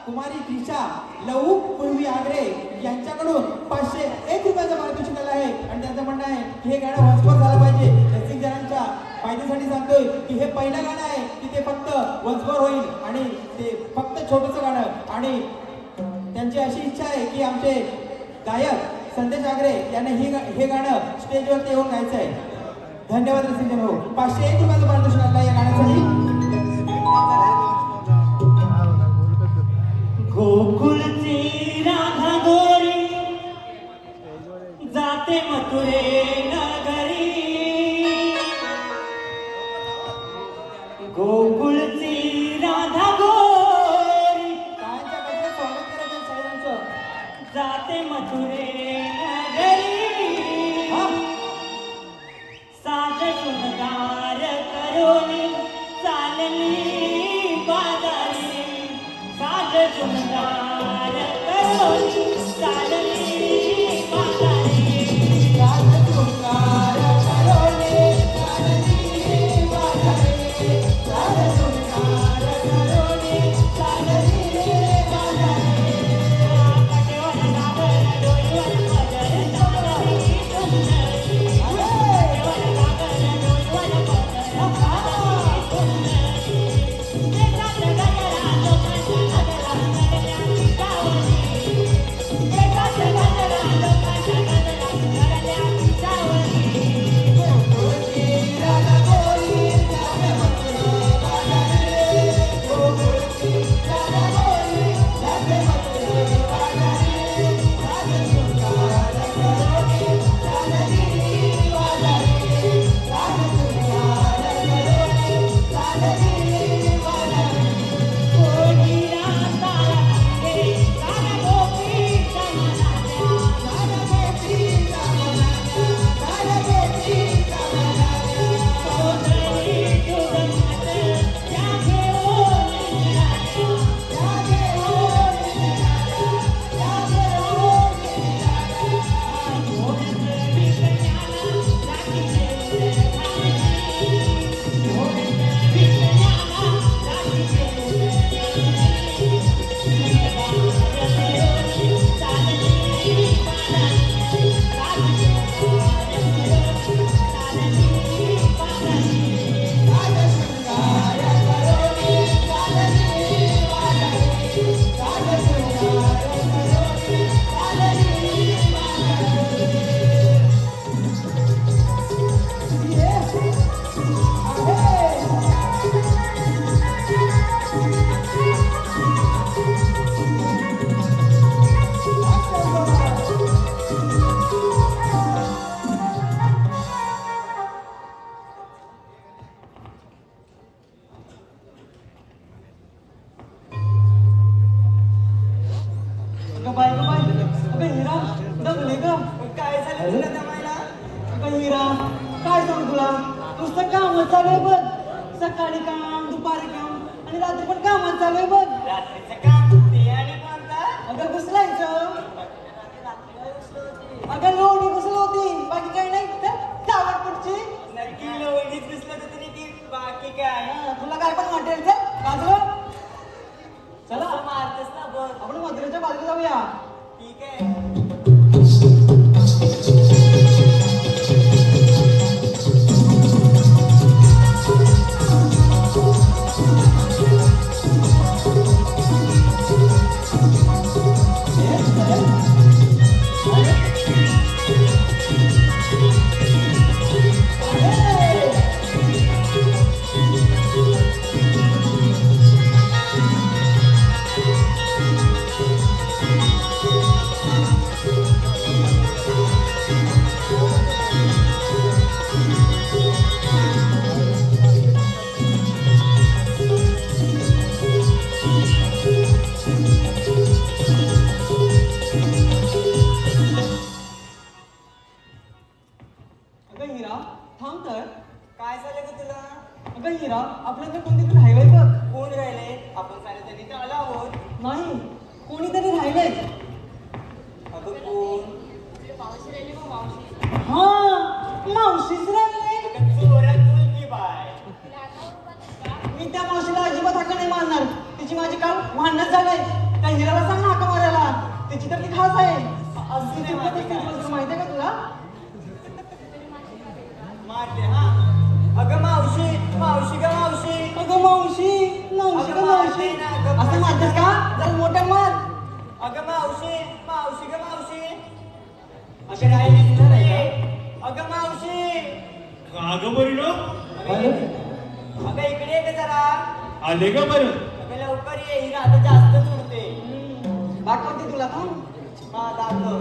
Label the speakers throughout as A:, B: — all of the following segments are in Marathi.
A: कुमारी त्रिशा लहू पूर्वी आगरे यांच्याकडून 501 रुपयाचं पारितोषिक आलं आहे आणि त्यांचं म्हणणं आहे की हे गाणं वंशभर झालं पाहिजे. रसिक जणांच्या फायद्यासाठी सांगतोय की हे पहिलं गाणं आहे की ते फक्त वंशभर होईल आणि ते फक्त छोटंसं गाणं आणि त्यांची अशी इच्छा आहे की आमचे गायक संदेश आगरे यांना हे गाणं स्टेजवरती येऊन गायचं आहे. धन्यवाद रसिक जण हो. 501 रुपयाचं पारितोषिक आलं या गाण्यासाठी.
B: गोकुळची राधा गोरी जाते मथुरे नगरी. गोकुळची राधा गोरी जाते मथुरे नगरी. साज शृंगार करोनी चालली बाजारी. साज शृंगार करोनी चालली बाजारी.
A: साज शृंगार करोनी चालली बाजारी. तुला जमायला
B: पण मीरा काय सांगू तुला नुसतं कामच चालू आहे बघ सकाळी काम दुपारी काम आणि रात्री पण कामच चालू आहे बघ
C: रात्रीचं काम ते आणि कोणता
B: अगं घुसलायचं अगं लोणी घुसलं होती बाकी काही नाही तर चावट पुढची
C: नक्की लोणीच दिसलं तर तरी ती बाकी काय
B: तुला काय पण वाटेल तर बाजूला चला
C: असं मारतेस ना बघ
B: आपण मधुरेच्या बाजूला जाऊया
C: ठीक आहे
B: अगं हिरा थांब तर
C: काय झालं ग तुला
B: अगं हिरा आपल्याकडे कोणते राहिलंय बघ
C: कोण राहिले आपण साऱ्याजणी तर आलो आहोत
B: नाही कोणीतरी राहिलंय
C: अगं कोण
B: हा मावशीच राहिलंय
C: अगं चोरात बोलती बाय
B: मी त्या मावशीला अजिबात हक्क नाही मारणार तिची माझी काल भांडण झालंय त्या हिराला सांग ना हक्क मारायला तिची तर ती खास आहे अगदी
C: नाही माहिती काय.
B: माहितीये का तुला
C: मारते हा अगं मावशी मावशी ग मावशी
B: अगं मावशी मावशी
C: अगं
B: ग मावशी
C: मारते ना, अगं
B: असं म्हणतेस का जरा मोठ्या मार
C: अगं मावशी मावशी ग मावशी अगं राहिलीच ना रे अगं मावशी
D: का ग बरीनो
C: अगं इकडे ये ग जरा
D: आले ग बरं
C: अगं लवकर ये ही आता जास्तच उडते
B: दाखवते तुला थांब
C: हा दाखव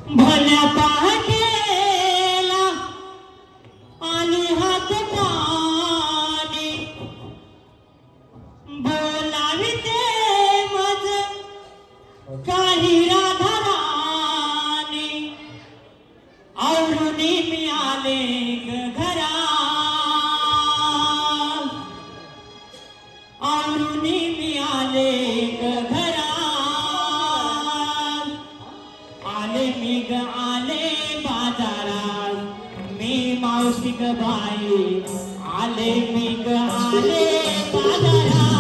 B: भल्या पाहतेला आणि हात कानी बोलाविते मज काही राधाराणी आवरुनी मी आले ग घरा आवरुनी मी आले ग घरा आले मी ग आले बाजारात मी मावशी ग बाई आले मी ग आले बाजारात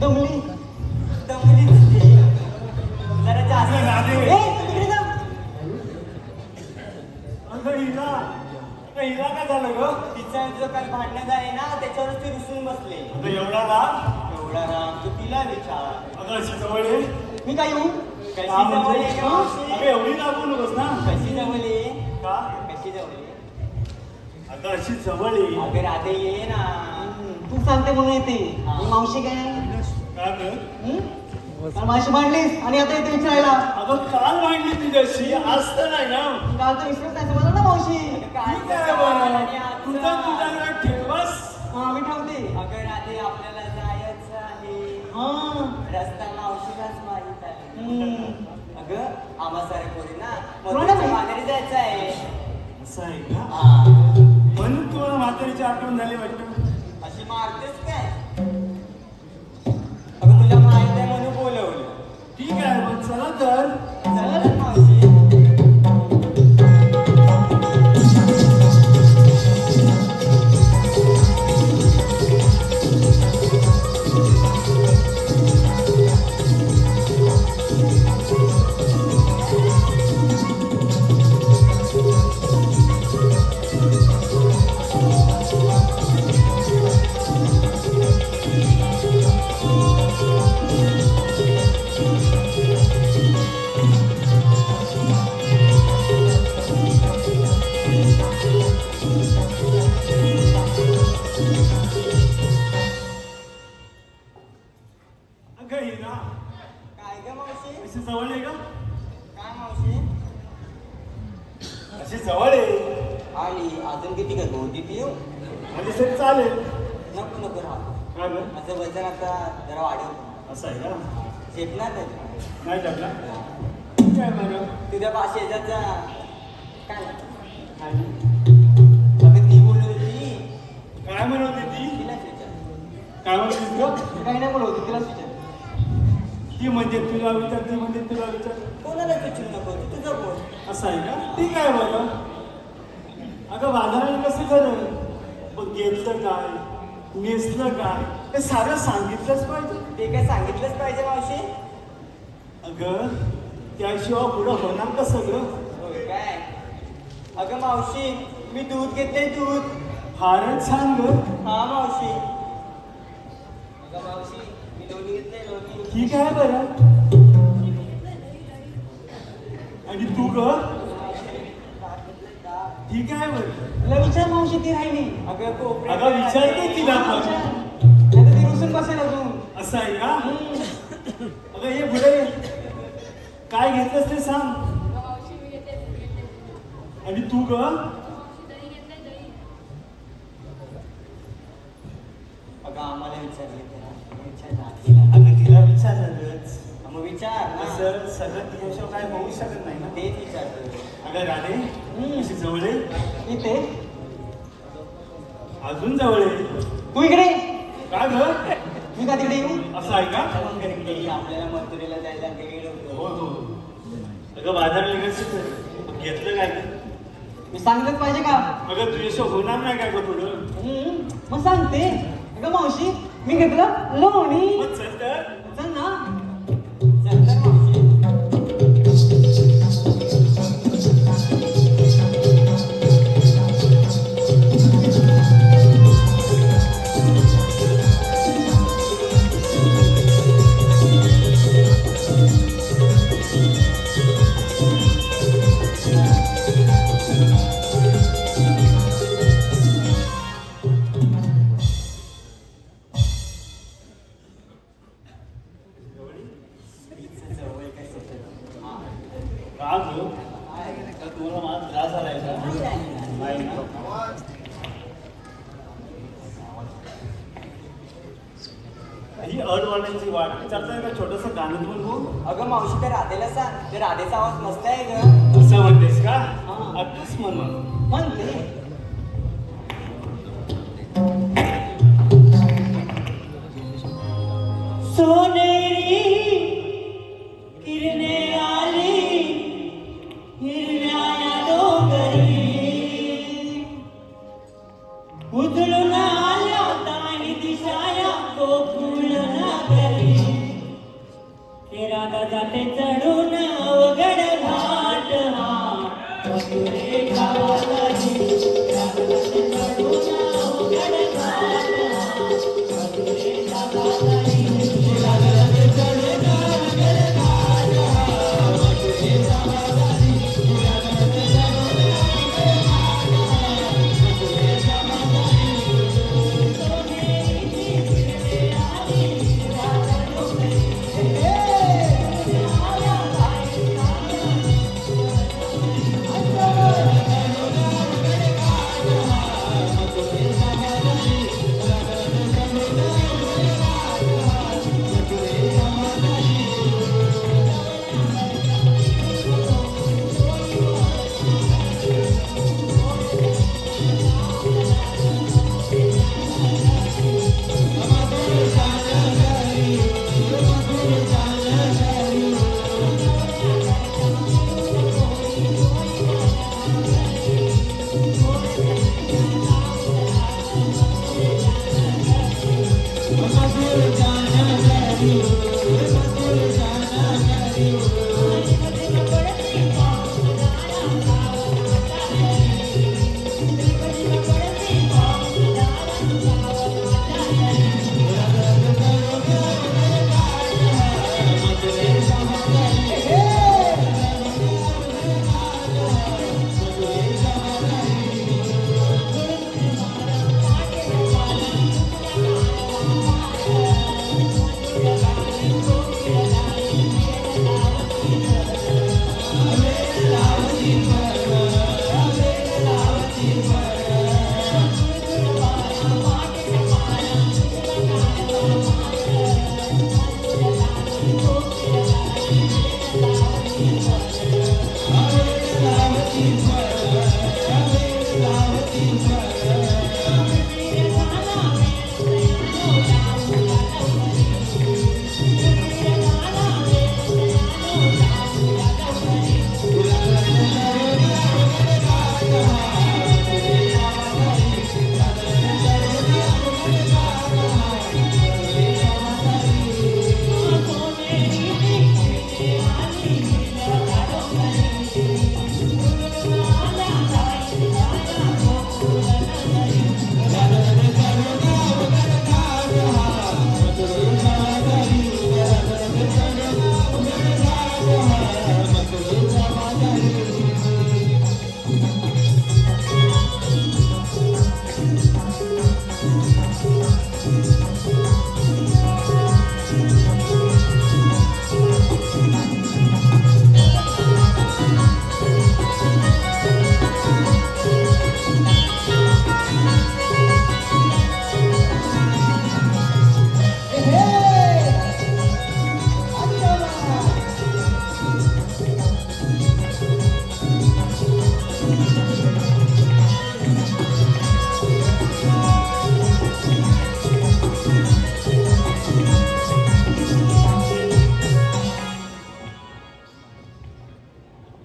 B: दमली.
C: दमलीच ती. जरा जास्त
B: ए, तू तिकडे जा.
D: अगं हिला काय झालं ग?
C: तिचं आणि तुझं काही भांडणं आहे ना त्याच्यावरच ती रुसून बसले.
D: अगं एवढा राग?
C: एवढा राम तू तिला विचार.
D: अगं अशी जवळ ये.
B: मी काय येऊ?
C: कशी
D: का म्हणजे?
C: जवळ आहे का मावशी?
D: अगं एवढी लागू नकोस ना.
C: कशी जवळ आहे?
D: का?
C: कशी जवळ आहे?
D: अगं अशी जवळ ये.
C: अगं राधे ये ना.
B: तू सांगते म्हणून येते. मी मावशी काय?
D: का ग?
B: काल मावशी भांडलीस आणि आता येते विचारायला.
D: अगं काल भांडली तुझ्याशी, आज तर नाही ना.
B: काल तर विसरत नाही समजलं ना मावशी.
C: अगं काय
D: ठीक आहे
C: करणार आणि
D: बरं.
C: आज
D: तुझा
C: जा.
D: राग ठेवस.
B: हा मी ठेवते.
C: अगं राधे आपल्याला जायचं आहे.
B: हा.
C: रस्ता मावशीलाच माहित आहे. अगं आम्हा सारे पोरी ना
B: कोणाला
C: मधुरेच्या
B: माहित?
C: माघारी जायचं आहे.
D: असं आहे का?
C: हा.
D: म्हणून तुम्हाला म्हातारीची आठवण झाली वाटतं.
C: अशी मारतेस काय? अगं तुला माहित आहे म्हणून बोलवलं.
D: ठीक आहे मग चला तर.
C: चला तर मावशी.
D: अगं हिला
C: काय ग मावशी?
D: अशी जवळ आहे का?
C: काय मावशी?
D: अशी जवळ आहे
C: आणि अजून किती का 2 येऊ?
D: म्हणजे सर चालेल.
C: नको नको राहा.
D: काय बरं?
C: माझं वजन आता जरा वाढव.
D: असं आहे का?
C: झेपणार नाही.
D: नाही टाकला? ठीक आहे बरं.
C: तुझ्या शेजारचा काय
D: आणि
C: अगं ती बोलली होती
D: काय म्हणत होती ती?
C: तिलाच विचार.
D: काय म्हणत होती ग?
B: मी काही नाही बोलवते तिलाच विचार.
D: ती म्हणजे तुला विचार, ती म्हणजे तुला विचार.
C: कोणाला विचारू नको तू तुझं बोल.
D: असं आहे का? ठीक आहे बरं. अगं बाजाराला कसं खरं पण घेतलं काय, नेसलं काय, हे सारं सांगितलंच पाहिजे.
C: ते काय सांगितलंच पाहिजे मावशी.
D: अगं त्याशिवाय पुढं होणार कसं ग?
C: होय काय? अगं मावशी मी दूध घेतले दूध.
D: फारच छान ग.
C: हा मावशी. अगं मावशी मी लोणी घेतले लोणी.
D: ठीक आहे बरं. आणि तू ग? ठीक आहे बरं.
B: तिला विचार मावशी ती राहिली.
C: अगं कोपऱ्यात
D: अगं विचारते तिला पण.
B: नाही तर ती रुसून बसेल अजून.
D: असं आहे का? अगं हे पुढे काय घेतलंस ते सांग. आणि तू ग?
C: अगं आम्हाला विचारले विचार.
D: अगं तिला विचारलंच.
C: मग विचार ना.
D: सर सगळं तिच्याशिवाय काय होऊ शकत नाही ना.
C: तेच विचारतो.
D: अगं राधे अशी जवळ आहे.
B: इथे
D: अजून जवळ आहे.
B: तू इकडे.
D: काय ग?
B: मी का तिकडे येऊ?
D: असं आहे का?
C: आपल्याला मथुरेला जायला वेळ
D: हो
C: होतो.
D: हो. अगं बाजार लगेच घेतलं काय ग?
B: मी सांगितलंच पाहिजे का?
D: अगं तुझ्याशिवाय होणार नाही काय ग पुढं?
B: मग सांगते. अगं मावशी मी घेतलं लोणी.
D: मग चल तर.
B: चल ना.
C: चल तर मावशी.
D: का ग? का तुम्हाला माझा त्रास झालाय का? नाही ना. ही अडवाण्याची वाट विचारताय का छोटंसं गाणं म्हणू?
C: अगं मावशी त्या राधेला सांग. त्या राधेचा आवाज मस्त आहे ग.
D: असं म्हणतेस का? अगदीच म्हणून.
B: म्हणते.
C: सोनेरी किरणे आली हिरव्या डोंगरी उजळून आल्या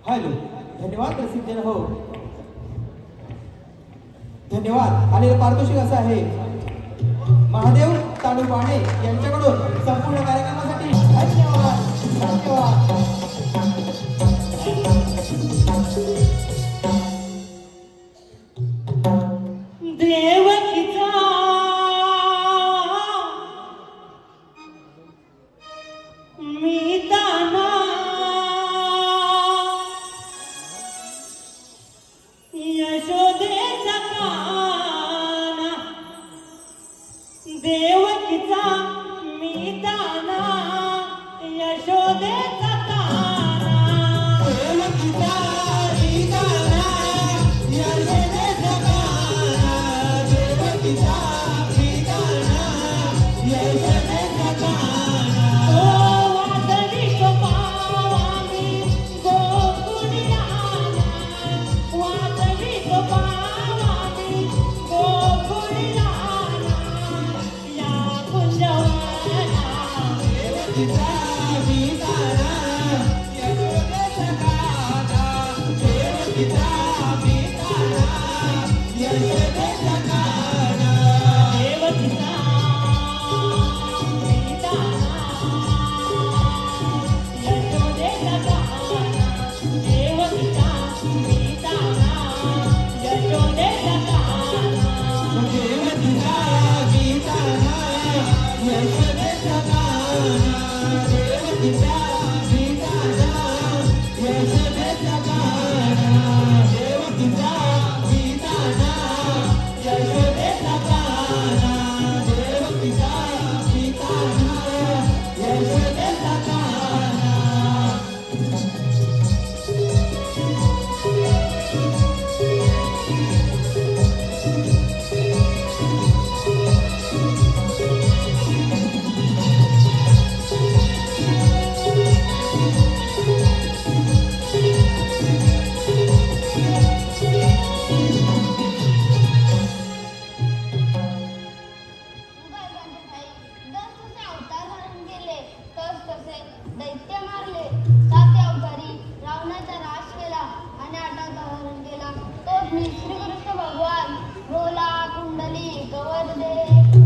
A: हॅलो, धन्यवाद रसिक जन हो. धन्यवाद. आलेलं पारितोषिक असं आहे महादेव तालू पाणे यांच्याकडून संपूर्ण कार्यक्रमासाठी धन्यवाद. धन्यवाद.
B: देवकीचा मी दाना यशोदेचा काना, देवकीचा मी दाना यशोदेचा काना, देवकीचा मी दाना यशोदेचा काना, देवकीचा मी दाना यशोदेचा काना. ओ वादळी गोपावा मी गोकुळी आला, वादळी गोपावा मी गोकुळी आला, या कुंजवना देवकीचा मी दाना यशोदेचा काना, देवकीचा मी दाना यशोदेचा काना, देवकीचा मी दाना यशोदेचा काना, देवकीचा मी दाना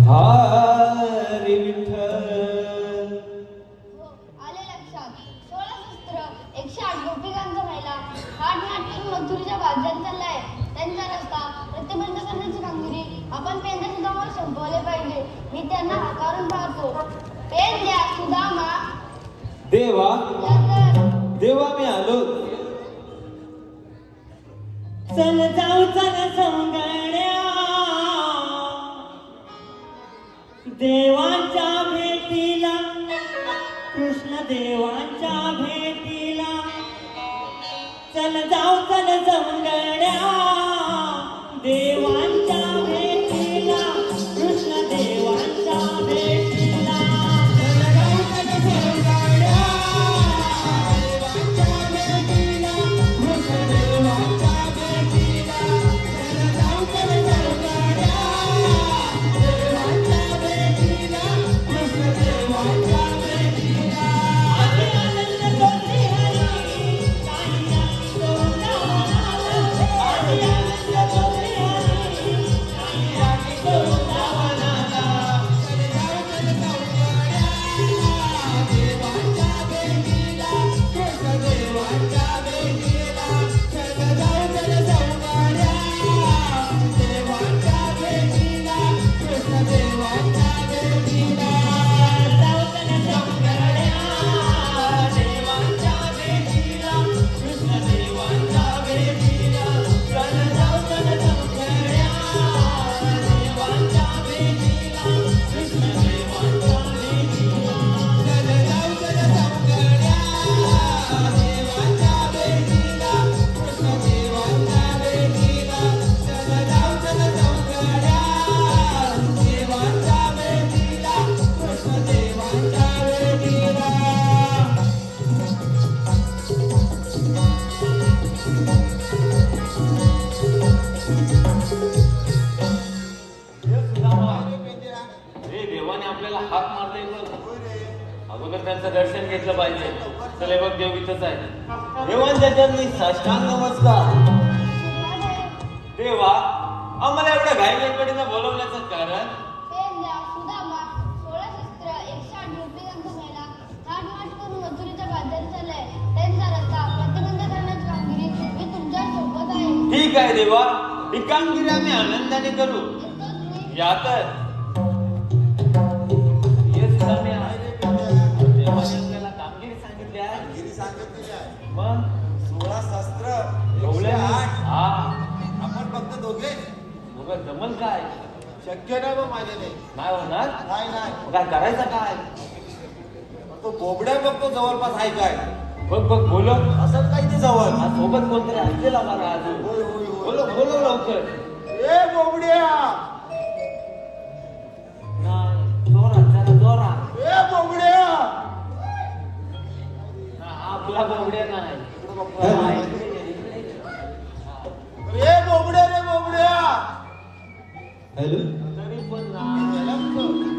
A: हरी विठ्ठल.
E: आले लक्षात 16 शस्त्र 108 गोपिकांचा महिला हाट नाटकून मथुरीच्या बाजारात चाललाय. त्यांचा रस्ता प्रतिबंध करण्याची कामगिरी आपण पेंद्या सुदामाला संपवले पाहिजे. मी त्यांना हाकारून पाहतो. पेंद्या सुदामा.
A: देवा
E: लंगर.
A: देवा मी आलो.
B: चल जाऊ चल सौंदर्या देवांच्या भेटीला कृष्ण देवांच्या भेटीला चल जाऊ चल सौंदर्या देवांच्या भेटीला कृष्ण देवांच्या भेटीला चल जाऊ चल सौंदर्या देवांच्या भेटीला कृष्ण देवांच्या भेटीला चल जाऊ चल सौंदर्या देवांच्या भेटीला कृष्ण देवांच्या भेटीला आधी आनंद कोणी हरी काही आम्ही वृंदावनाला आधी आनंद कोणी हरी काही आम्ही वृंदावनाला चल जाऊ चल सौंदर्या देवांच्या भेटीला कृष्ण देवांच्या भेटीला चल जाऊ चल सौंदर्या देवांच्या भेटीला कृष्ण देवांच्या भेटीला जाऊ चल सौंदर्या देवांच्या भेटीला कृष्ण देवांच्या भेटीला चल जाऊ चल सौंदर्या देवांच्या भेटीला कृष्ण देवांच्या भेटीला चल जाऊ चल सौंदर्या देवांच्या भेटीला कृष्ण देवांच्या भेटीला चल जाऊ चल सौंदर्या देवांच्या भेटीला कृष्ण देवांच्या भेटीला
F: हे देवाने आपल्याला हाक मारता येतो. अगोदर त्यांचं दर्शन घेतलं पाहिजे. चले बघ देव इथंच आहे.
C: देवांच्या चरणी साष्टांग नमस्कार.
F: देवा आम्हाला एवढ्या घाई गडबडीनं बोलवण्याचं कारण
E: पेंद्या सुदामा 16 शस्त्र 108 गोपिकांचा महिला हाट नाटकून मथुरीच्या बाजारात चाललाय. त्यांचा रस्ता प्रतिबंध करण्याची कामगिरी मी तुमच्या सोबत आहे.
F: ठीक आहे देवा, ही कामगिरी आम्ही आनंदाने करू.
E: येतोच मी.
F: या तर ये सुद्धा मी आहे. देवाने आपल्याला कामगिरी सांगितली आहे.
G: गिरी सांगितलेली आहे.
F: मग
G: 16 शस्त्र
F: एवढे
G: 108.
F: हा
G: आपण फक्त दोघे
F: मग जमल काय?
G: शक्य नाही बा माझ्याने.
F: नाही होणार.
G: नाही नाही
F: मग काय करायचं काय?
G: तो बोबड्या बघतो जवळपास आहे काय
F: बघ बघ बोलो.
G: असं काही ते जवळ.
F: हा सोबत कोणतरी असलेला मला अजून.
G: होय होय होय.
F: बोलो बोलो लवकर.
G: ए बोबड्या
F: नाही जोरात जरा जोरात.
G: ए बोबड्या
F: हा आपला बावड्या नाही.
G: इकडे बघतो.
F: हा, इकडे ये, इकडे ये.
G: ए बोबड्या रे बोबड्या
A: हॅलो.
F: तरी पण नाही.
G: याला कुठं?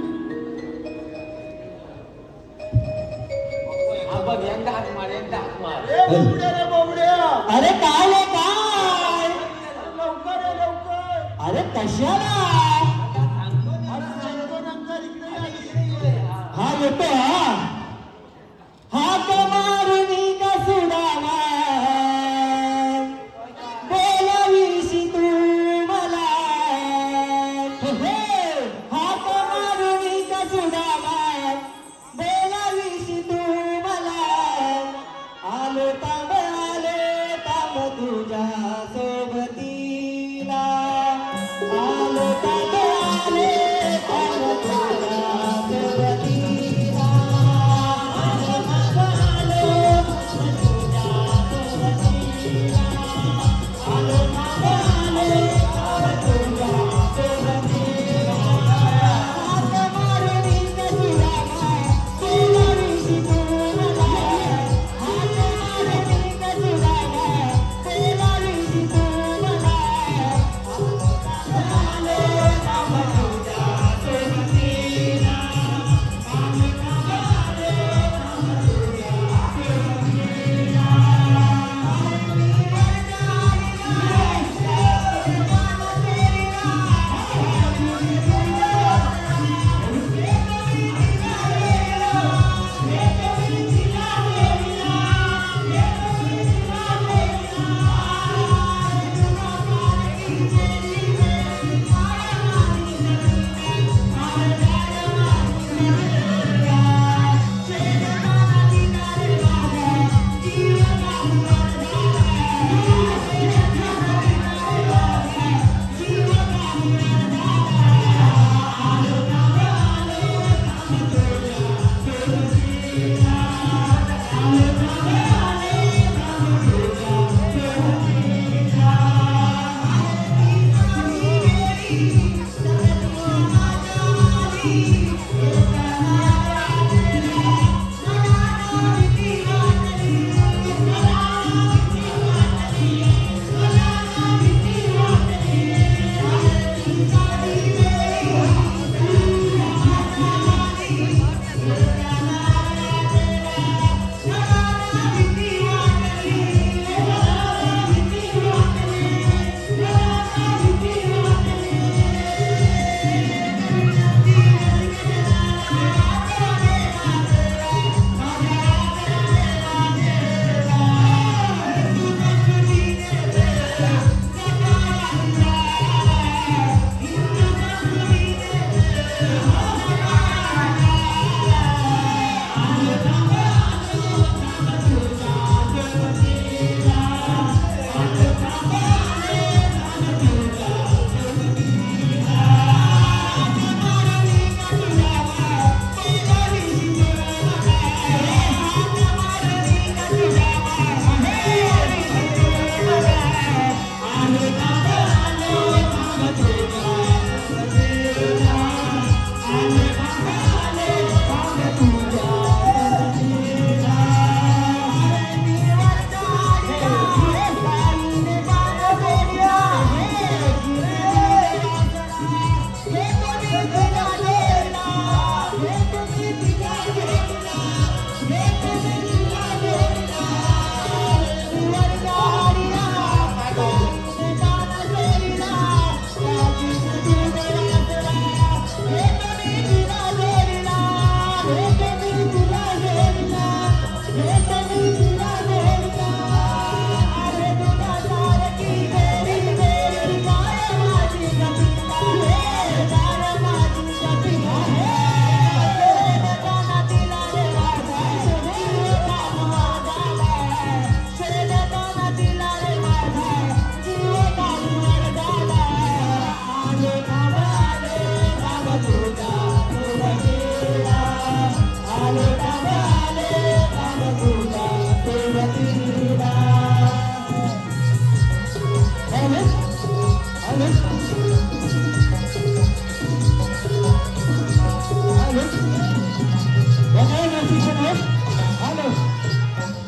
F: हा बघ एकदा हाक मार एकदा हाक मार.
G: ए बोबड्या रे बोबड्या
B: अरे काय रे काय
G: लवकर ये लवकर.
B: अरे कशाला
G: अरे सांगतो नंतर इकडे या, इकडे ये.
B: हा येतो हा हात मारुनी का सुडावा बोलावीशी तू मला हात मारुनी का सुडावा बोलावीशी तू मला आलो तांब तुझ्या सोबतीला आलो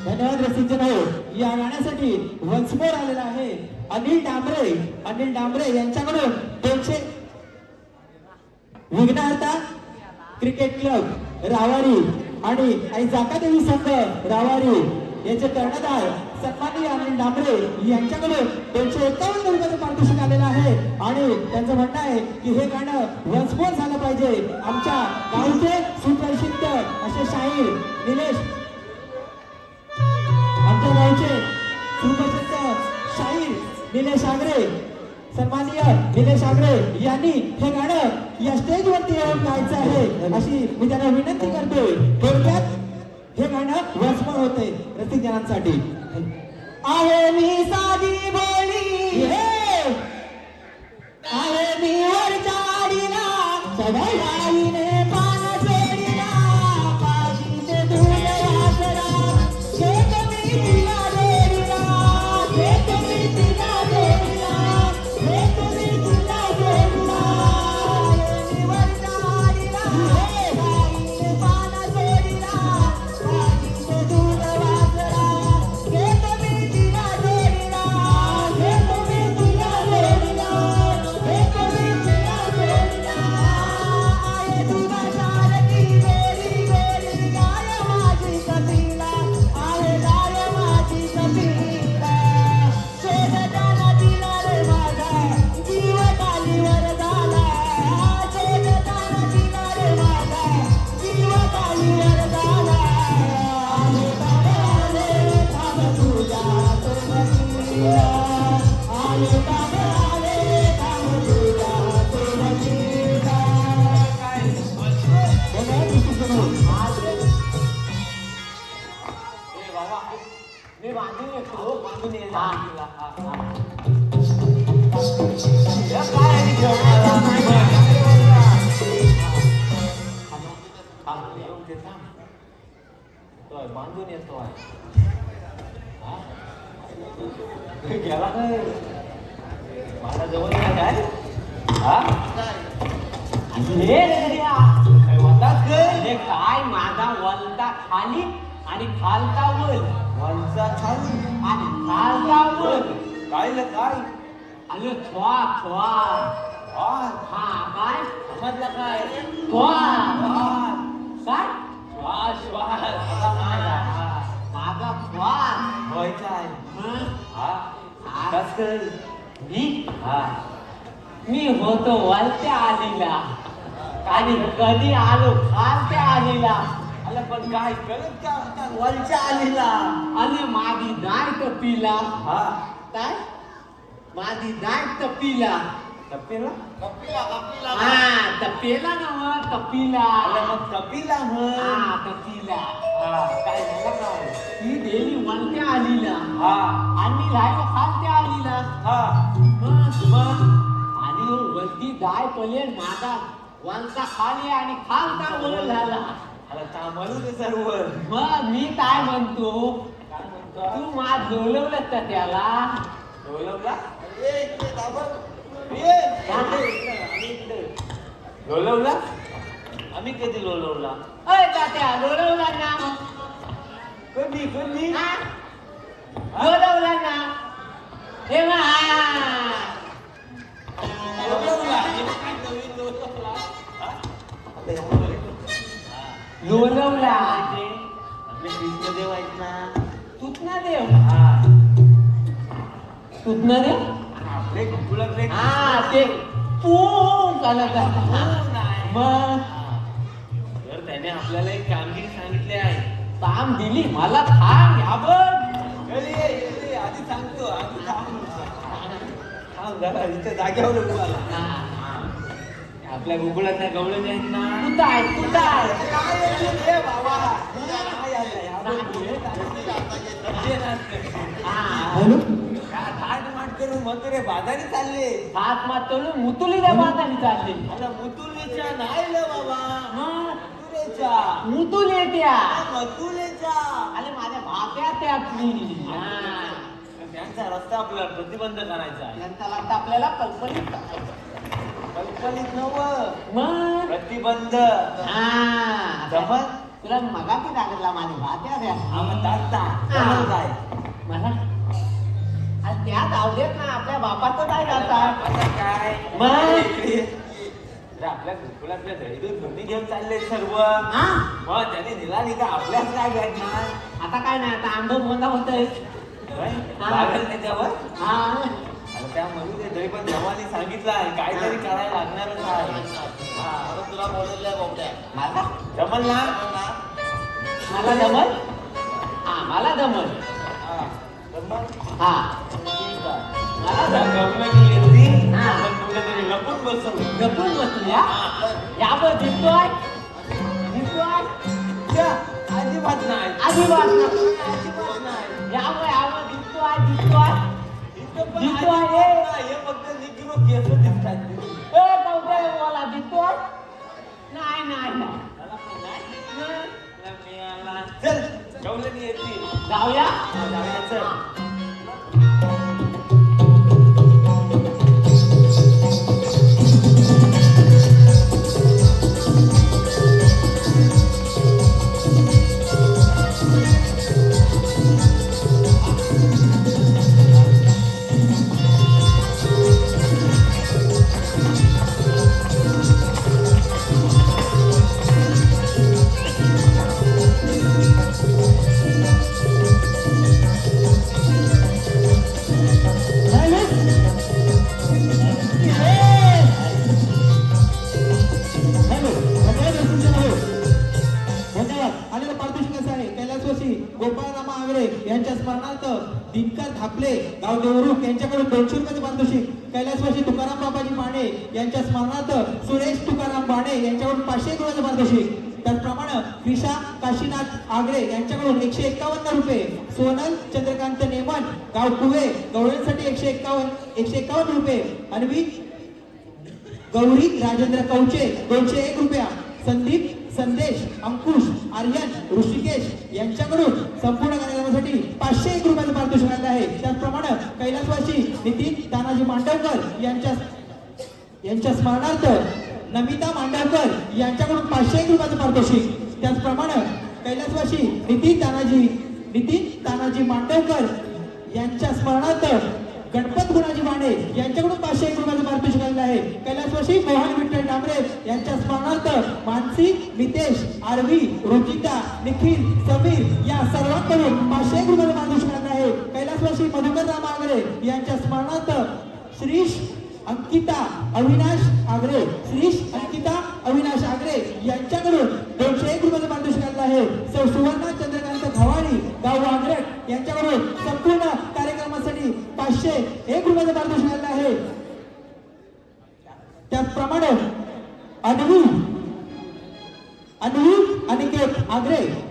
A: धन्यवाद रसिकजन हो. या गाण्यासाठी वन्स मोर आलेला आहे अनिल डांबरे यांच्याकडून 200 विघ्नहर्ता क्रिकेट क्लब रावारी आणि जाकादेवी संघ रावारी याचे कर्णधार सन्माननीय अनिल डांबरे यांच्याकडून 251 रुपयाचं पारितोषिक आलेलं आहे आणि त्यांचं म्हणणं आहे की हे गाणं वन्स मोर झालं पाहिजे. आमच्या गावचे सुप्रसिद्ध असे शाहीर निलेश, आमच्या गावचे सुप्रसिद्ध शाहीर निलेश आगरे, सन्माननीय निलेश आगरे यांनी हे गाणं या स्टेजवरती येऊन गायचं आहे अशी मी त्यांना विनंती करतोय. थोडक्यात हे गाणं वसमोर होते रसिक जनांसाठी.
B: आहे मी साधी बोली आहे मी वरच्या आडीला सगळ्याईने पान सोडीला पाठीचे धूळ वासरा शेत मी तिला देईला शेत मी तिला देईला शेत मी तिला देईला मी वरच्या आडीला सगळ्याईने पान सोडीला पाठीचे धूळ वासरा शेत मी तिला देईला शेत मी तिला देईला शेत मी तिला देईला आहे तुझा सारखी वेरी वेरी गाय माझी कपिला आहे गाय माझी कपिला शेतताना दिला रे माझा जीव कालीवर झाला शेतताना दिला रे माझा जीव कालीवर झाला आहे बाबाले थांब तुझ्या सोबतीला आहे बाबाले थांब तुझ्या सोबतीला
C: मी बांधून येतो बांधून ये जा. काय आहे बांधून येतो गेला काय माझा जवळ काय काय माझा वलता खाली आणि खालता वर वलचा खाली आणि खालता वर काय काय आलं थवा थवा हा काय समजलं काय थवा काय श्वास श्वास माझा श्वास व्हायचा आहे हा कस मी होतो वलत्या आलीला आणि कधी आलो खालत्या आलीला आला पण काय कळत का वलच्या आलीला आणि माझी दाय तपीला काय माझी दाय तपीला तपीला तपेला ना मग कपिला मग कपिला कपिला काय झालं काय ही देवी वलत्या आलीला आणि राहिलो खालत्या आलीला मग आणि वरती दाय पले माझा वलता खाली आणि खालता वर झाला म्हणू दे सर्व मग मी काय म्हणतो तू माझ लोलवलं का त्याला लोलवला लोलवला आम्ही कधी लोलवला अय तात्या लोलवला ना कधी कधी लोलवला ना हे लोलवला लोरवला
F: आपले कृष्णदेव आहेत ना.
C: तुतनादेव
F: हा
C: तुतनादेव
F: आपले गोकुळातले
C: हा ते पू चालत मग
F: तर त्याने आपल्याला एक कामगिरी सांगितली आहे.
C: काम दिली मला थांब घ्या बघ
F: आधी सांगतो आधी जरा इथे जागेवर उभा राहा. आपल्या गोकुळातल्या गवळे जे आहेत ना
C: तुताय तुताय
A: हॅलो
F: मथुरे बाजारी चालले.
C: हात मातळून मुतुलीच्या बाजारी चालले
F: आता मुतुलीच्या नाही ल बाबा मथुरेच्या
C: मुतुले त्या
F: मथुरेच्या
C: अरे माझ्या भात्या त्या
F: त्यांचा रस्ता आपल्याला प्रतिबंध करायचा आहे.
C: त्यांचा लागतं आपल्याला कल्पनित करायचं.
F: कल्पनित नव
C: मग
F: प्रतिबंध
C: हा
F: जमत
C: तुला मगाशी सांगितला माझ्या भात्या त्या
F: जमल काय
C: मला आणि त्या जाऊदेत ना आपल्या बापाचं काय जातात
F: आता काय
C: मग
F: आपल्या गोकुळातल्या दहीदूध धोनी घेऊन चालले सर्व.
C: हा
F: मग त्याने निघाली का आपल्याच काय भेटणार
C: आता काय नाही आता आंबो बोंदा होतय
F: लागेल त्याच्यावर.
C: हा
F: आता त्यामध्ये ते तरी पण जवानी सांगितलं आहे काहीतरी करायला लागणारच आहे. हा तुला बोलवलंय बाबड्या
C: मला
F: जमल ना
C: मला जमल हा मला जमल
F: हा जमल
C: हा
F: ठीक आहे.
C: मला
F: आता
C: जमल
F: गवळणी येते
C: हा.
F: आपण कुठेतरी लपून बसवू.
C: गपून बसूया या बघ दिसतोय दिसतोय
F: अजिबात नाही
C: आदिवास
F: अजिबात नाही
C: यावं दिसतोय दिसतोय
F: इथं पण
C: दिसतोय
F: अजिबात
C: हे.
F: नाही. हे फक्त निग्रो केस दिसतात.
C: ए कवटे मला दिसतोय नाही नाही नाही
F: मला पण नाही. मला मिळाला. चल गवळणी येतील.
C: जाऊया
F: जाऊया, चल.
A: आलेलं पारितोषिक असं आहे कैलासवासी गोपाळरामा आगरे यांच्या स्मरणार्थ दिनकर थापले गाव देवरुख यांच्याकडून 200 रुपयाचे पारितोषिक. कैलासवासी तुकाराम बाबाजी बाणे यांच्या स्मरणार्थ सुरेश तुकाराम बाणे यांच्याकडून 500 रुपयाचे पारितोषिक. त्याचप्रमाणे क्रिशा काशीनाथ आगरे यांच्याकडून 151 रुपये. सोनल चंद्रकांत नेमन गाव कुवे गवळ्यांसाठी 151 रुपये. अन्वी गौरी राजेंद्र कवचे 201 रुपया. संदीप संदेश अंकुश आर्यन ऋषिकेश यांच्याकडून संपूर्ण कार्यक्रमासाठी 501 रुपयाचं पारितोषिक आलं आहे. त्याचप्रमाणे कैलासवासी नितीन तानाजी मांडवकर यांच्या स्मरणार्थ नमिता मांडवकर यांच्याकडून 501 रुपयाचं पारितोषिक. त्याचप्रमाणे कैलासवासी नितीन तानाजी मांडवकर यांच्या स्मरणार्थ गणपत गुणाजी माने यांच्याकडून 501 रुपयाचं पारितोषिक आलेलं आहे. कैलासवासी मोहन विठ्ठल डांबरे यांच्या स्मरणार्थ मानसी मितेश आरवी रुचिता निखिल समीर या सर्वांकडून 501 रुपयाचं पारितोषिक आलेलं आहे. कैलासवासी मधुकर राम आगरे यांच्या स्मरणार्थ श्रीश अंकिता अविनाश आगरे यांच्याकडून 201 रुपयाचं पारितोषिक आलेलं आहे. सौ सुवर्णा चंद्रकांत घवाडी गाव वांगरट यांच्याकडून संपूर्ण कार्यक्रमासाठी 501 रुपयाचं पारितोषिक आलेलं आहे. त्याचप्रमाणे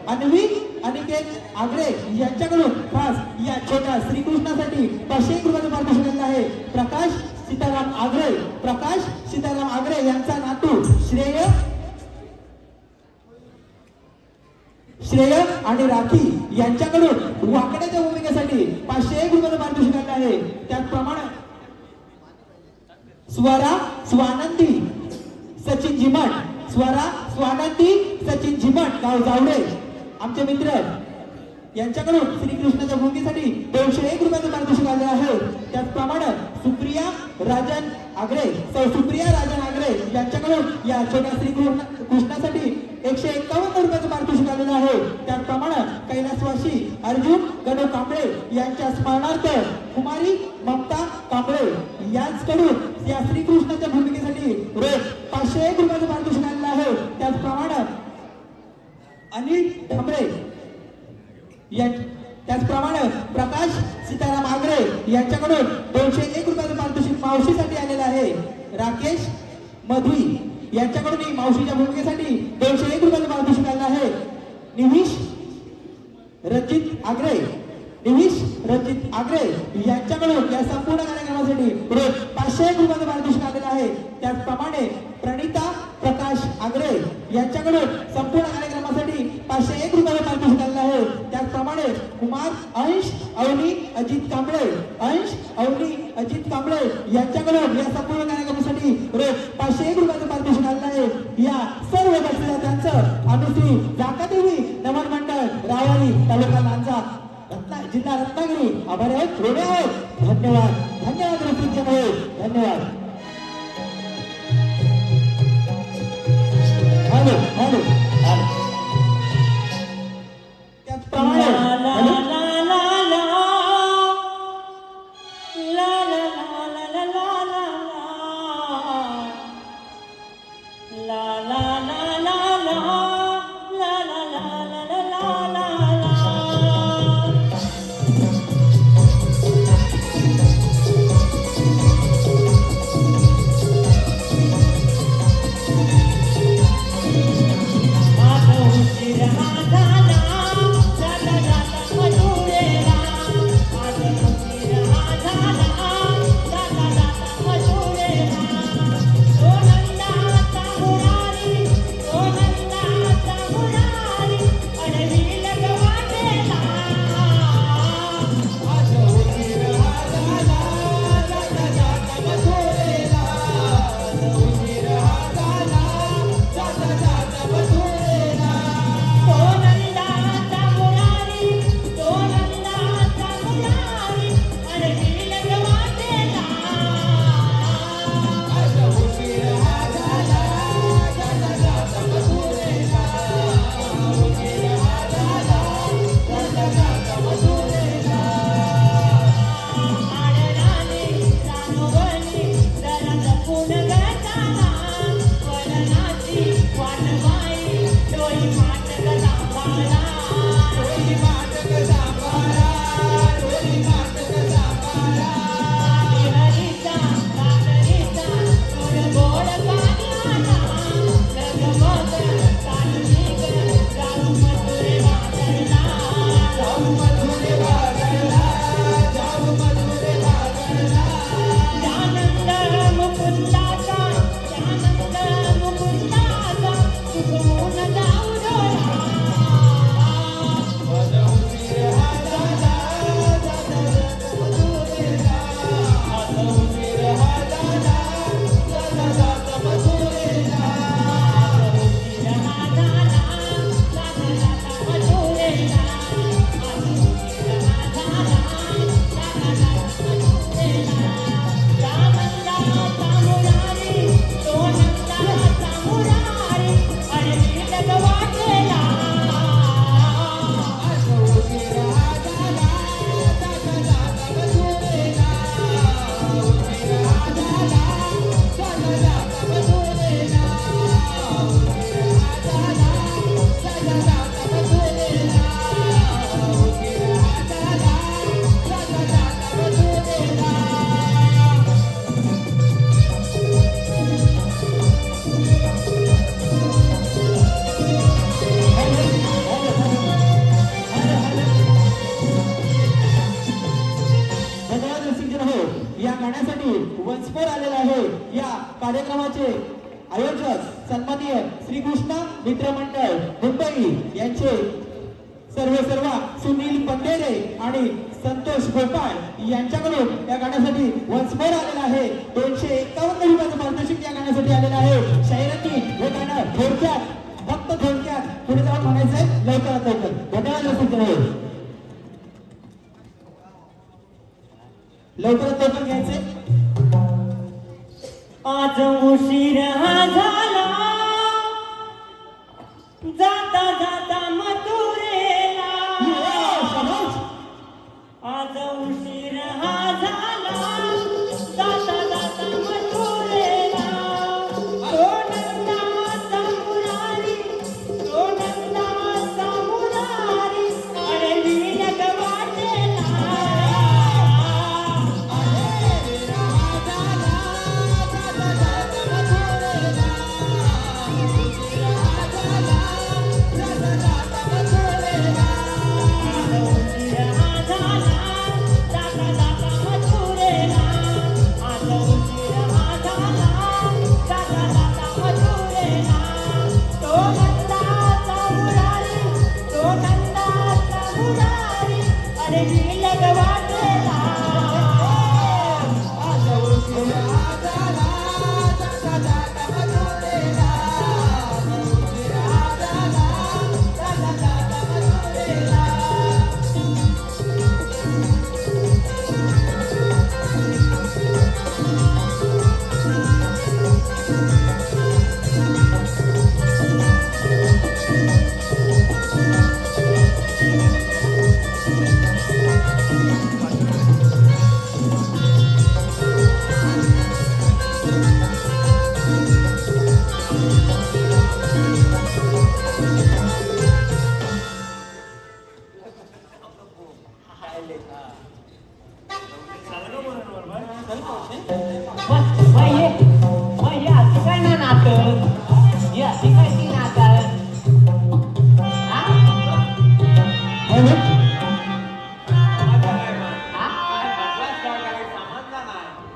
A: अन्वी अनिकेत आगरे यांच्याकडून खास या छोट्या श्रीकृष्णासाठी 501 रुपयाचं पारितोषिक आलेलं आहे. प्रकाश सीताराम आगरे यांचा नातू श्रेय आणि राखी यांच्याकडून वाकड्याच्या भूमिकेसाठी 501 रुपयाचं पारितोषिक आलेलं आहे. त्याचप्रमाणे स्वानंदी सचिन झिमट गाव जावडे आमचे मित्र यांच्याकडून श्रीकृष्णाच्या भूमिकेसाठी 201 रुपयाचं पारितोषिक आले आहे. त्याचप्रमाणे सुप्रिया राजन आगरे यांच्याकडून या छोट्या कृष्णासाठी 151 रुपयाचं पारितोषिक आलेलं आहे. त्याचप्रमाणे कैलासवासी अर्जुन गणू कांबळे यांच्या स्मरणार्थ कुमारी ममता कांबळे यांच्याकडून या श्रीकृष्णाच्या भूमिकेसाठी रोज 501 रुपयाचं पारितोषिक आलेलं आहे. त्याचप्रमाणे अनिल ठमरे त्याचप्रमाणे प्रकाश सीताराम आगरे यांच्याकडून 201 रुपयाचं पारितोषिक मावशीसाठी आलेलं आहे. राकेश मधुई यांच्याकडून मावशीच्या भूमिकेसाठी 201 रुपयाचं पारितोषिक आलेलं आहे. निमिष रंजित आगरे यांच्याकडून या संपूर्ण कार्यक्रमासाठी रोज 501 रुपयाचं पारितोषिक आलेलं आहे. त्याचप्रमाणे प्रणिता प्रकाश आगरे यांच्याकडून संपूर्ण कार्यक्रमासाठी 501 रुपयाचं पारितोषिक आलेलं आहे. त्याचप्रमाणे कुमार अंश अवनी अजित कांबळे यांच्याकडून या संपूर्ण कार्यक्रमासाठी रोज 501 रुपयाचं पारितोषिक आलेलं आहे. या सर्व बक्षिसांचं आम्ही श्री जाकादेवी नमन मंडळ रावारी तालुका लांजा जिल्हा रत्नागिरी आभारी आहोत, ऋणी आहोत. धन्यवाद ऋतिक भाऊ, धन्यवाद. हॅलो त्याचप्रमाणे कार्यक्रमाचे आयोजक सन्माननीय श्रीकृष्ण मित्र मंडळ मुंबई यांचे सर्व सुनील पंडेरे आणि संतोष गोपाळ यांच्याकडून या गाण्यासाठी वन्स मोर आलेला आहे. 251 रुपयाचं पारितोषिक या गाण्यासाठी आलेलं आहे. शाहिरांनी हे गाणं फक्त थोडक्यात पुढे जाऊन म्हणायचंय लवकरात लवकर. लवकरात लवकर घ्यायचे.
B: आज उशीर झाला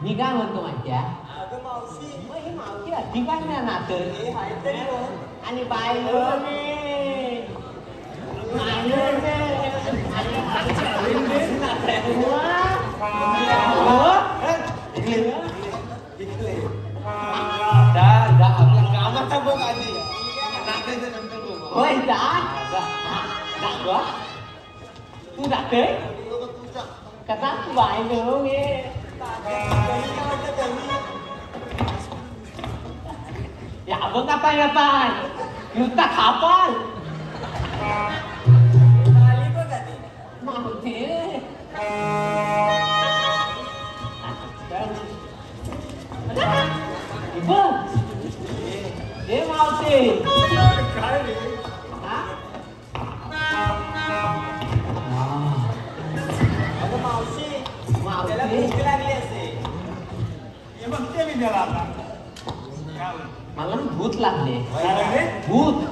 C: मी काय म्हणतो माहितीया
B: अगं मावशी
C: मग ही मावशी अधिकार नाही नातं
B: हे आहे तरी हो.
C: आणि बायलो
F: आपल्या कामाचा बघ आधी नात्याचं नंतर बघ.
C: होय जा तू जाते कसा बायलो मी या बघ आता येताय नुसता खापाल मावते बघ हे मावते
D: काय रे
B: अगं मावशी त्याला
C: मावते
B: भूक लागली असे
D: हे बघते मी त्याला आता काय होईल?
C: मला ना भूत लागले
D: काय लागले?
C: भूत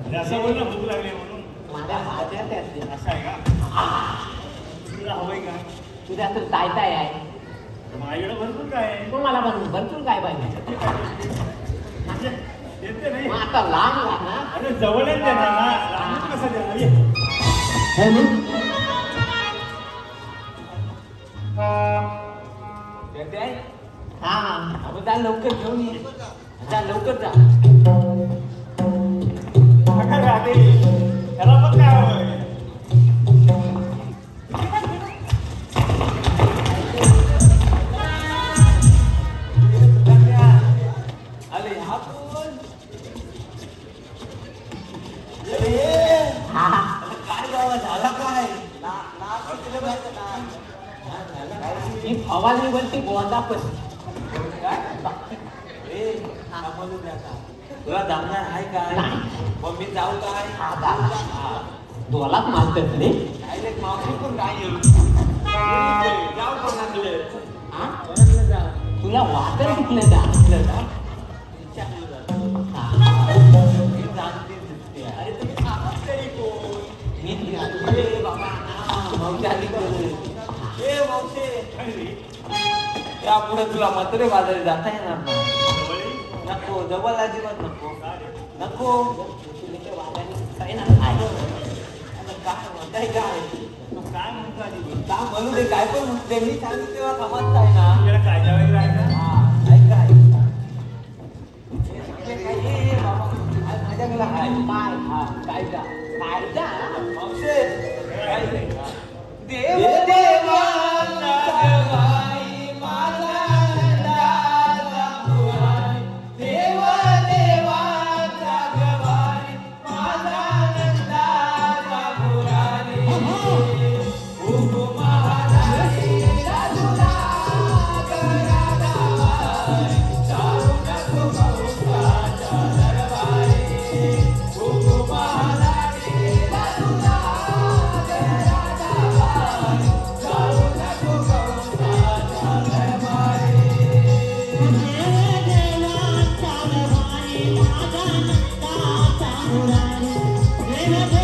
D: अरे असं बोल ना भूक लागली म्हणून
C: माझ्या भाज्या त्यात
D: असं आहे का तुला हवंय का
C: तुझ्या तर ताय आहे
D: माझ्याकडे भरपूर काय आहे
C: मग मला भरपूर काय पाहिजे
D: म्हणजे देते नाही
C: मग आता लांब ना
D: अरे जवळच देणार ना लांबून कसं देणार ये.
F: देते आहे?
C: हा
F: अगं जा लवकर घेऊन ये जा लवकर जा
D: अगं राधे त्याला पण काय हवंय
F: अरे हा कोण?
C: हा
F: काय बाबा झाला काय
C: ही फवारणी वरती गोंदा पण
F: तुला जमणार आहे काय
C: नाही.
F: मग मी जाऊ काय
C: दोलाच मारतात रे
F: डायरेक्ट मावशी पण काय येऊ जाऊ कोणाकडे
C: हा?
F: कोणाकडे जा
C: तुला वाटर तिथलं जा आपलं जा.
F: विचारलं जा.
C: हा.
F: मी जाणते दिसते आहे.
B: अरे तुम्ही सांगत तरी कोण
C: मी तुला
F: बाबा मावशी आली करू
B: ए मावशी
F: यापुढे तुला मथुरे बाजारी जाता येणार नाही
D: जवळ ये.
F: नको जवळ अजिबात नको
D: काय रे?
F: नको
C: तुझ्या वादाने काय ना आहे.
F: आता काय म्हणताय काय
D: तू काय म्हणतो आधी
F: का म्हणू दे काय पण म्हणते मी सांगितलं तेव्हा समजताय ना
D: तुला कायदा वगैरे आहे का
F: हा ऐक काय ये बाबा माझ्याकडे आहे
C: काय
F: हा काय का
C: कायदा
F: मावशे काय रे देव देवाचा गवाई माझा नंदाचा पुराई देव देवाचा गवाई माझा नंदाचा पुराई हुकुमानाची राजुला करा दावाई चालू नको बहुताच्या दरबारी हुकुमानाची राजुला करा दावाई चालू नको बहुताच्या दरबारी
H: देवा देवा चालवाई माझा नंदाचा मुरारी देव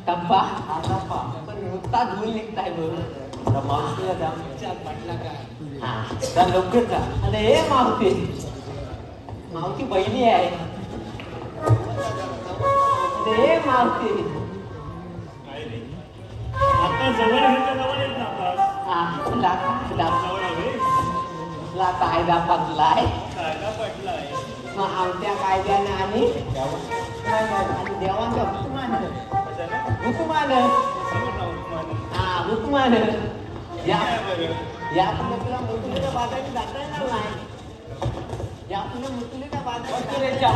C: टप्पा पण नुसता धूल निघताय बघ मावशीला जा लवकर जा. अरे हे मावशी मावशी बहिणी आहे. अरे हे मावशी
D: आता जवळ ह्याच्या जवळ येत ना
C: कायदा पटलाय
D: कायदा पटलाय
C: मग आमच्या कायद्याने आणि देवांच्या हुकुमानं या पुढे तुला मथुरेच्या बाजारात जाता येणार नाही. या पुढे मथुरेच्या बाजारात मथुरेच्या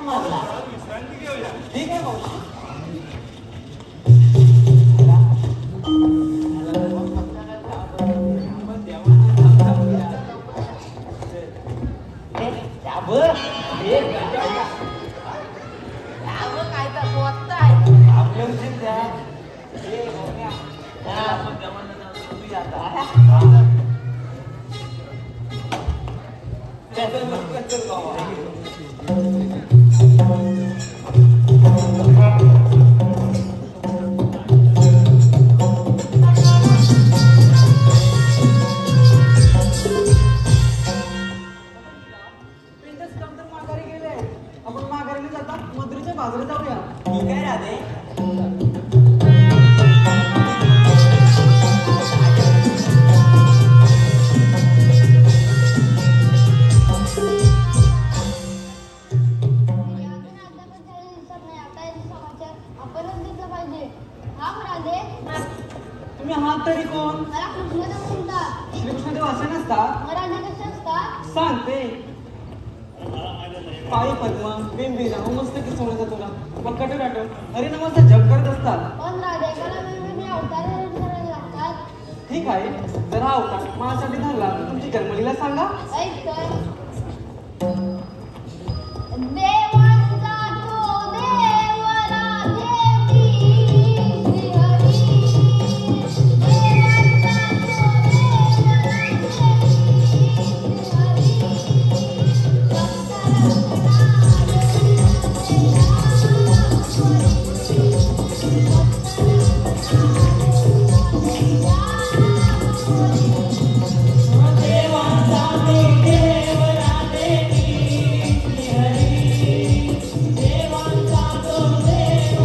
C: बाजारात
D: विश्रांती घेऊया.
C: ठीक आहे भाऊ.
B: आपण माघारी जाता मधुरेच्या बाजारात जाऊया.
C: ठीक आहे राधे.
B: तुम्ही आहात तरी कोण? श्रीकृष्णदेव असे नसतात. सांगते पायी पद्म बिंबिरा मस्त की सोडत तुला मग कटून आठव हरिनामाचा जप करत असतात. ठीक आहे, जर हा अवतार माझ्यासाठी धरला तर तुमची जन्मलीला सांगा.
E: ऐक तर देवांचा तो देव राधेची श्रीहरी देवांचा तो देव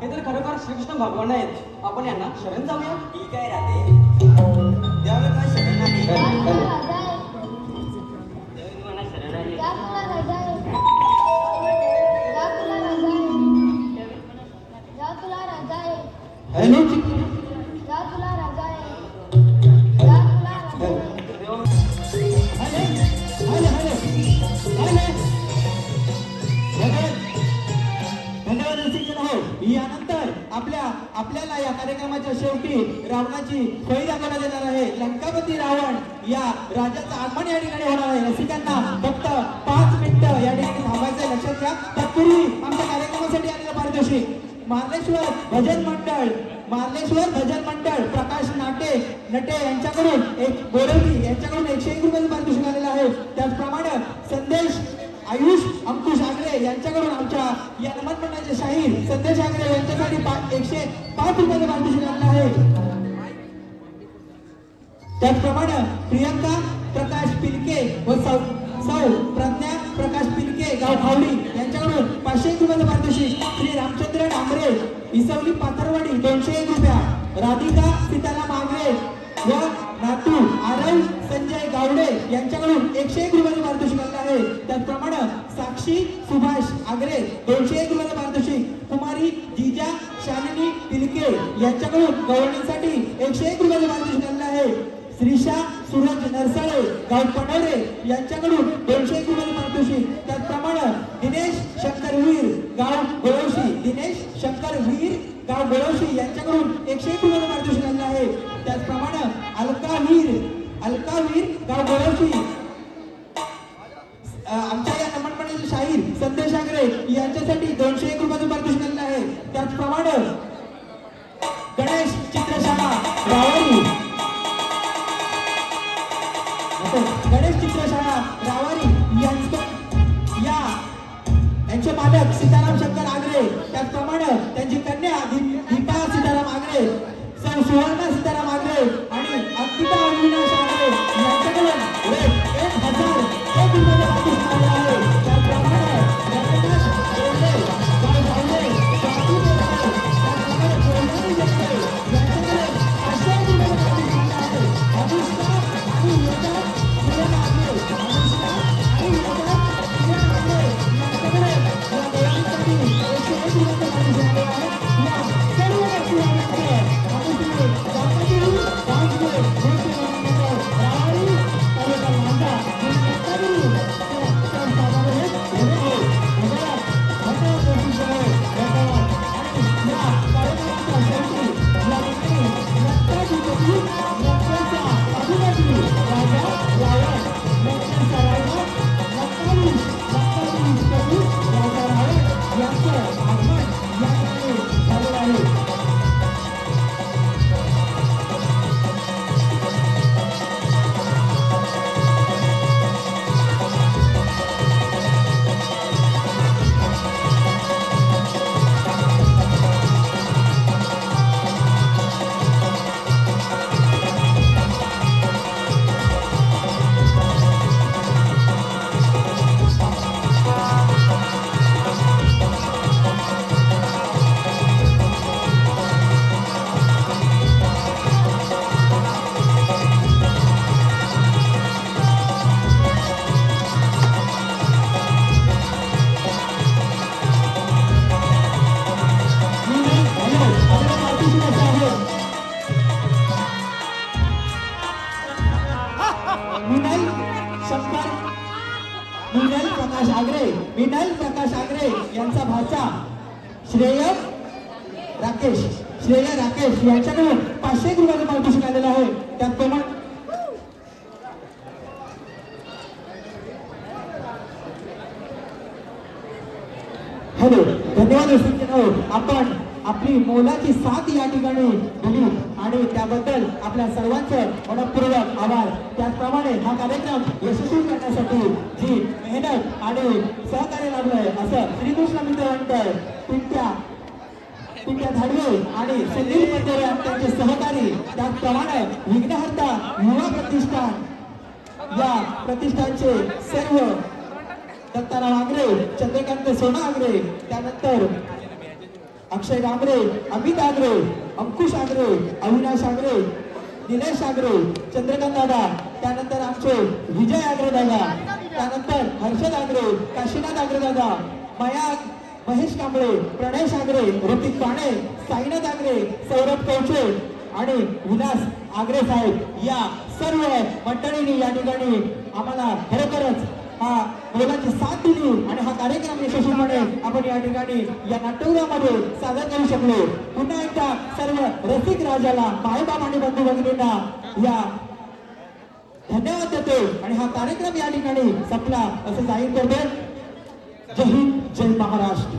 B: हे तर खरोखर श्रीकृष्ण भगवान आहेत. आपण यांना शरण जाऊया.
A: ठीक आहे राधे, द्यावे काय शरण नाही.
E: जा तुला राजा आहे.
C: मला शरण आहे.
E: जा तुला राजा आहे. जा तुला राजा आहे. जा तुला राजा आहे.
A: हॅलो
E: जा तुला राजा आहे. जा तुला राजा आहे.
A: यानंतर आपल्याला या कार्यक्रमाच्या शेवटी रावणाची फळी दाखवण्यात येणार आहे. लंकापती रावण या राजाचं आगमन या ठिकाणी होणार आहे. रसिकांना फक्त 5 मिनिटं या ठिकाणी थांबायचं आहे, लक्षात घ्या. तत्पूर्वी आमच्या कार्यक्रमासाठी आलेलं पारितोषिक मार्लेश्वर भजन मंडळ प्रकाश नटे यांच्याकडून एक बोरवली यांच्याकडून 101 रुपयाचं पारितोषिक आलेलं आहे. त्याचप्रमाणे संदेश आयुष अंकुश आगरे यांच्याकडून आमच्या या नमन मंडळाचे शाहीर संदेश आगरे यांच्यासाठी 105 रुपयाचं पारितोषिक आणलं आहे. त्याचप्रमाणे प्रियंका प्रकाश पिलके व सौ प्रज्ञा प्रकाश पिलके गाव खावडी यांच्याकडून 501 रुपयाचं पारितोषिक. श्री रामचंद्र डांबरे इसवली पाथरवाडी 201 रुपया. राधिका सीताराम आगरे व नातू आरव संजय गावडे यांच्याकडून 101 रुपयाचं पारितोषिक आणलं आहे. त्याचप्रमाणे साक्षी सुभाष आगरे 201 रुपयाचं पारितोषिक. कुमारी जिजा शालिनी पिलके यांच्याकडून गवळणीसाठी 101 रुपयाचं पारितोषिक आणलं आहे. श्रीषा सूरज नरसाळे गाव पनोरे यांच्याकडून 201 रुपयाचं पारितोषिक. त्याचप्रमाणे दिनेश शंकरवीर गाव गोळवशी यांच्याकडून 101 रुपयाचं पारितोषिक आणलं आहे. त्याचप्रमाणे अलकावीर गाव गोळवशी आमच्या या नमन मंडळाचे शाहीर संदेश आगरे यांच्यासाठी 201 रुपयाचं पारितोषिक आणलं आहे. त्याचप्रमाणे गणेश चित्रशाळा रावारी यांचे मालक सीताराम शंकर आगरे, त्याचप्रमाणे त्यांची कन्या दीपा सीताराम आगरे, सौ सुवर्णा सीताराम आगरे आणि अंकिता अविनाश आगरे यांच्याकडून 1001 रुपयाचं पारितोषिक आणलं आहे. त्याचप्रमाणे रत्नाश बोर्डे, गाव गावडे, स्वाती बोर्डे, त्याचप्रमाणे कोल्हारी जगते यांच्याकडे 501 रुपयाचं पारितोषिक आणलं आहे. अनुष्का आणि योगा सुरेश आगरे, अनुष्का आणि योगा सुरेश आगरे यांच्याकडे या देवांसाठी 101 रुपयाचं पारितोषिक आणलं आहे. या सर्व व्यक्तींना विनल प्रकाश आगरे यांचा भाचा श्रेय राकेश यांच्याकडून 501 रुपयाचं पारितोषिक आलेलं आहे. त्याचप्रमाणे हॅलो, धन्यवाद. आपण आपली मोलाची साथ या ठिकाणी दिली आणि त्याबद्दल आपल्या सर्वांचं मनपूर्वक आभार. त्याचप्रमाणे हा कार्यक्रम यशस्वी करण्यासाठी जी मेहनत आणि सहकार्य लाभलंय असं श्रीकृष्ण मित्र मंडळ पिंट्या धाडवे आणि सुनील पंधरे त्यांचे सहकारी, त्याचप्रमाणे विघ्नहर्ता युवा प्रतिष्ठान या प्रतिष्ठानचे सर्व दत्ताराम आगरे, चंद्रकांत सोना आगरे, त्यानंतर अक्षय डांबरे, अमित आगरे, अंकुश आगरे, अविनाश आगरे, निलेश आगरे, चंद्रकांत दादा, त्यानंतर आमचे विजय आगरे दादा, त्यानंतर हर्षद आगरे, काशीनाथ आगरे दादा, महेश कांबळे, प्रणेश आगरे, ऋतिक पाणे, साईनाथ आगरे, सौरभ कौचे आणि विलास आगरे साहेब या सर्व मंडळींनी या ठिकाणी आम्हाला खरोखरच हा मोलाची साथ दिली आणि हा कार्यक्रम यशस्वीपणे आपण या ठिकाणी या नाट्यगृहामध्ये सादर करू शकलो. पुन्हा एकदा सर्व रसिक राजाला, मायबाप आणि बंधू भगिनींना या धन्यवाद देतो आणि हा कार्यक्रम या ठिकाणी संपला असं जाहीर करतो. जय हिंद, जय महाराष्ट्र.